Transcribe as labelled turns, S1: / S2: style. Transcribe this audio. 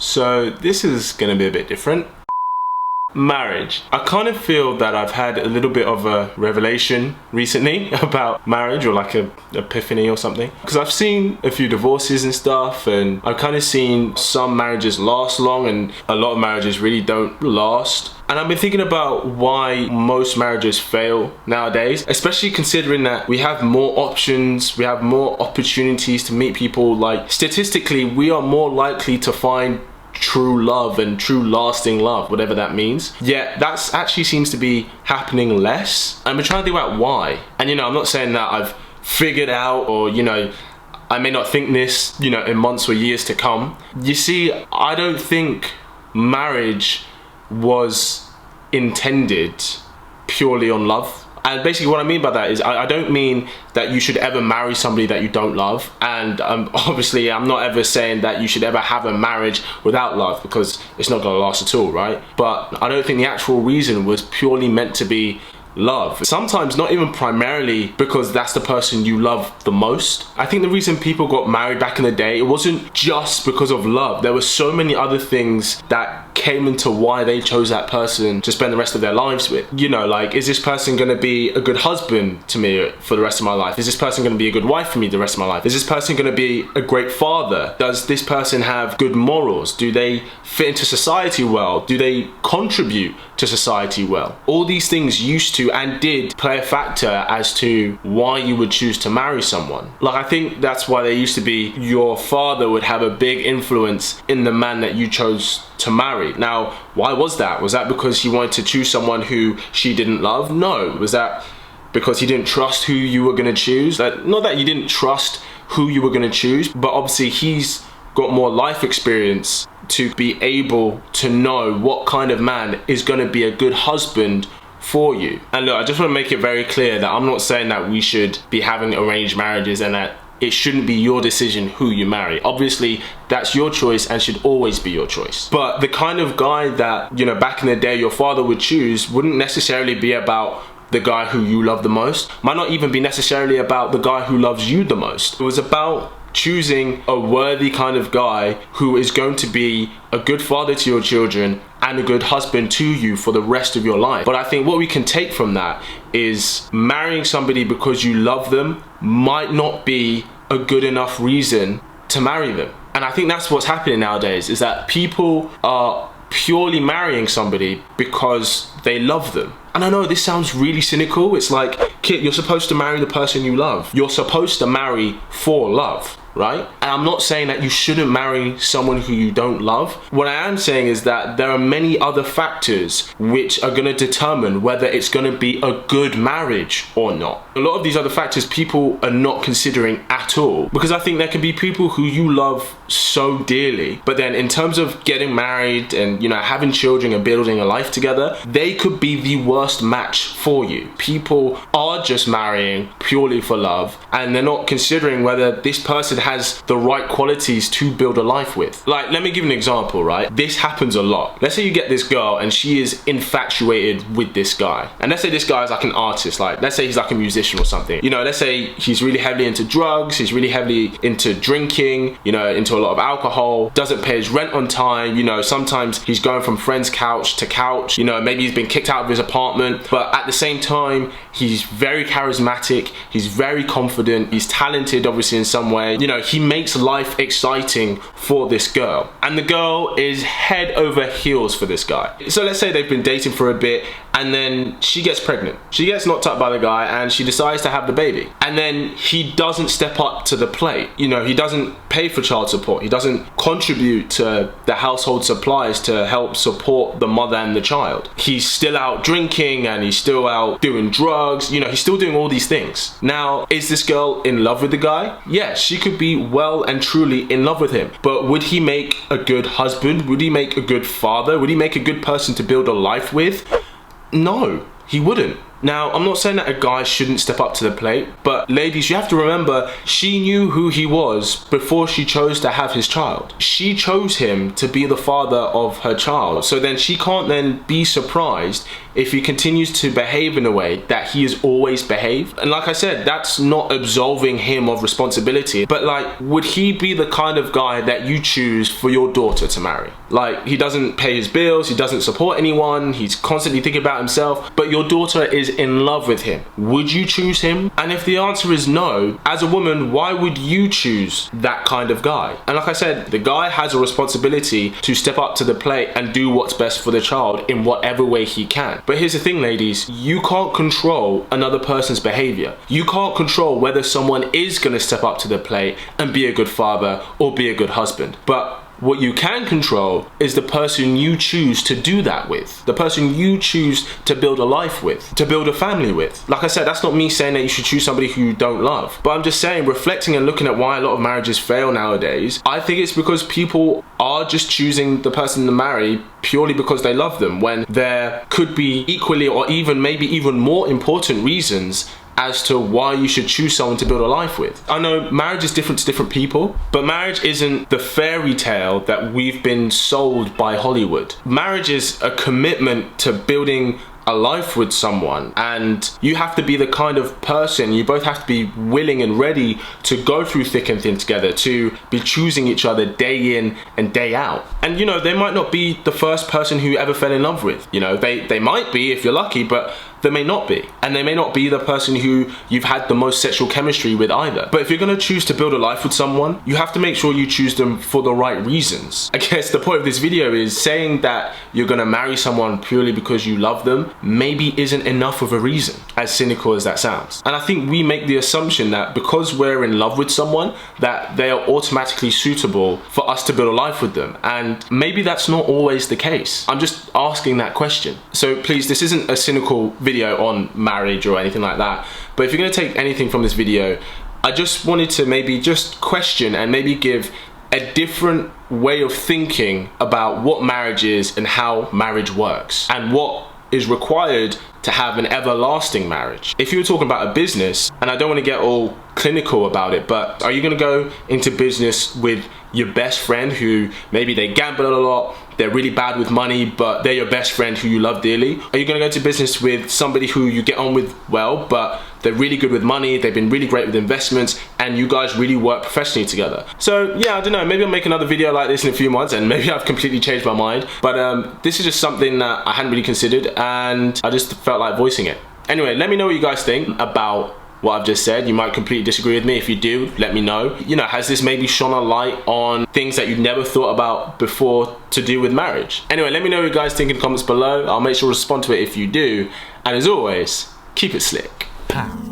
S1: So this is gonna be a bit different. Marriage. I kind of feel that I've had a little bit of a revelation recently about marriage, or like a epiphany or something. Because I've seen a few divorces and stuff, and I've kind of seen some marriages last long and a lot of marriages really don't last. And I've been thinking about why most marriages fail nowadays, especially considering that we have more options, we have more opportunities to meet people. Like, statistically, we are more likely to find true love and true lasting love, whatever that means. Yet that's actually seems to be happening less. And we're trying to think about why. And I'm not saying that I've figured out, or I may not think this in months or years to come. You see, I don't think marriage was intended purely on love. And basically what I mean by that is I don't mean that you should ever marry somebody that you don't love. And obviously I'm not ever saying that you should ever have a marriage without love, because it's not going to last at all, right? But I don't think the actual reason was purely meant to be love. Sometimes not even primarily because that's the person you love the most. I think the reason people got married back in the day, it wasn't just because of love. There were so many other things that came into why they chose that person to spend the rest of their lives with. Like, is this person going to be a good husband to me for the rest of my life? Is this person going to be a good wife for me the rest of my life? Is this person going to be a great father? Does this person have good morals? Do they fit into society well? Do they contribute to society well? All these things used to and did play a factor as to why you would choose to marry someone. Like, I think that's why there used to be your father would have a big influence in the man that you chose to marry. Now, why was that? Was that because he wanted to choose someone who she didn't love? No. Was that because he didn't trust who you were going to choose? Not that you didn't trust who you were going to choose, but obviously he's got more life experience to be able to know what kind of man is going to be a good husband for you. And look, I just want to make it very clear that I'm not saying that we should be having arranged marriages and that it shouldn't be your decision who you marry. Obviously, that's your choice and should always be your choice. But the kind of guy that, back in the day your father would choose wouldn't necessarily be about the guy who you love the most. Might not even be necessarily about the guy who loves you the most. It was about choosing a worthy kind of guy who is going to be a good father to your children and a good husband to you for the rest of your life. But I think what we can take from that is marrying somebody because you love them might not be a good enough reason to marry them. And I think that's what's happening nowadays, is that people are purely marrying somebody because they love them. And I know this sounds really cynical. It's like, kid, you're supposed to marry the person you love. You're supposed to marry for love, right? And I'm not saying that you shouldn't marry someone who you don't love. What I am saying is that there are many other factors which are going to determine whether it's going to be a good marriage or not. A lot of these other factors people are not considering at all, because I think there can be people who you love so dearly, but then in terms of getting married and having children and building a life together, they could be the worst match for you. People are just marrying purely for love, and they're not considering whether this person has the right qualities to build a life with. Like, let me give you an example, right? This happens a lot. Let's say you get this girl and she is infatuated with this guy, and let's say this guy is like an artist. Like, let's say he's like a musician or something. Let's say he's really heavily into drugs, he's really heavily into drinking, into a lot of alcohol, doesn't pay his rent on time. Sometimes he's going from friend's couch to couch. Maybe he's been kicked out of his apartment, but at the same time he's very charismatic, he's very confident, he's talented obviously in some way. He makes life exciting for this girl, and the girl is head over heels for this guy. So let's say they've been dating for a bit, and then she gets pregnant. She gets knocked up by the guy and she decides to have the baby, and then he doesn't step up to the plate. He doesn't pay for child support, he doesn't contribute to the household supplies to help support the mother and the child. He's still out drinking and he's still out doing drugs. He's still doing all these things. Now, is this girl in love with the guy? Yes, she could be well and truly in love with him, but would he make a good husband? Would he make a good father? Would he make a good person to build a life with? No, he wouldn't. Now, I'm not saying that a guy shouldn't step up to the plate, but ladies, you have to remember, she knew who he was before she chose to have his child. She chose him to be the father of her child. So then she can't then be surprised if he continues to behave in a way that he has always behaved. And like I said, that's not absolving him of responsibility, but like, would he be the kind of guy that you choose for your daughter to marry? Like, he doesn't pay his bills, he doesn't support anyone, he's constantly thinking about himself, but your daughter is in love with him. Would you choose him? And if the answer is no, as a woman, why would you choose that kind of guy? And like I said, the guy has a responsibility to step up to the plate and do what's best for the child in whatever way he can. But here's the thing, ladies, you can't control another person's behavior. You can't control whether someone is going to step up to the plate and be a good father or be a good husband. But what you can control is the person you choose to do that with, the person you choose to build a life with, to build a family with. Like I said, that's not me saying that you should choose somebody who you don't love, but I'm just saying, reflecting and looking at why a lot of marriages fail nowadays, I think it's because people are just choosing the person to marry purely because they love them, when there could be equally or even maybe even more important reasons as to why you should choose someone to build a life with. I know marriage is different to different people, but marriage isn't the fairy tale that we've been sold by Hollywood. Marriage is a commitment to building a life with someone, and you have to be the kind of person, you both have to be willing and ready to go through thick and thin together, to be choosing each other day in and day out. And you know, they might not be the first person who you ever fell in love with. You know, they might be if you're lucky, but they may not be. And they may not be the person who you've had the most sexual chemistry with either. But if you're gonna choose to build a life with someone, you have to make sure you choose them for the right reasons. I guess the point of this video is saying that you're gonna marry someone purely because you love them maybe isn't enough of a reason, as cynical as that sounds. And I think we make the assumption that because we're in love with someone, that they are automatically suitable for us to build a life with them. And maybe that's not always the case. I'm just asking that question. So please, this isn't a cynical video on marriage or anything like that, but if you're going to take anything from this video, I just wanted to maybe just question and maybe give a different way of thinking about what marriage is and how marriage works and what is required to have an everlasting marriage. If you were talking about a business, and I don't want to get all clinical about it, but are you going to go into business with your best friend who maybe they gamble a lot, they're really bad with money, but they're your best friend who you love dearly? Are you going to go into business with somebody who you get on with well, but they're really good with money, they've been really great with investments, and you guys really work professionally together? So yeah, I don't know, maybe I'll make another video like this in a few months, and maybe I've completely changed my mind, but this is just something that I hadn't really considered, and I just felt like voicing it. Anyway, let me know what you guys think about what I've just said. You might completely disagree with me. If you do, let me know. You know, has this maybe shone a light on things that you never thought about before to do with marriage? Anyway, let me know what you guys think in the comments below. I'll make sure to respond to it if you do. And as always, keep it slick. Pow.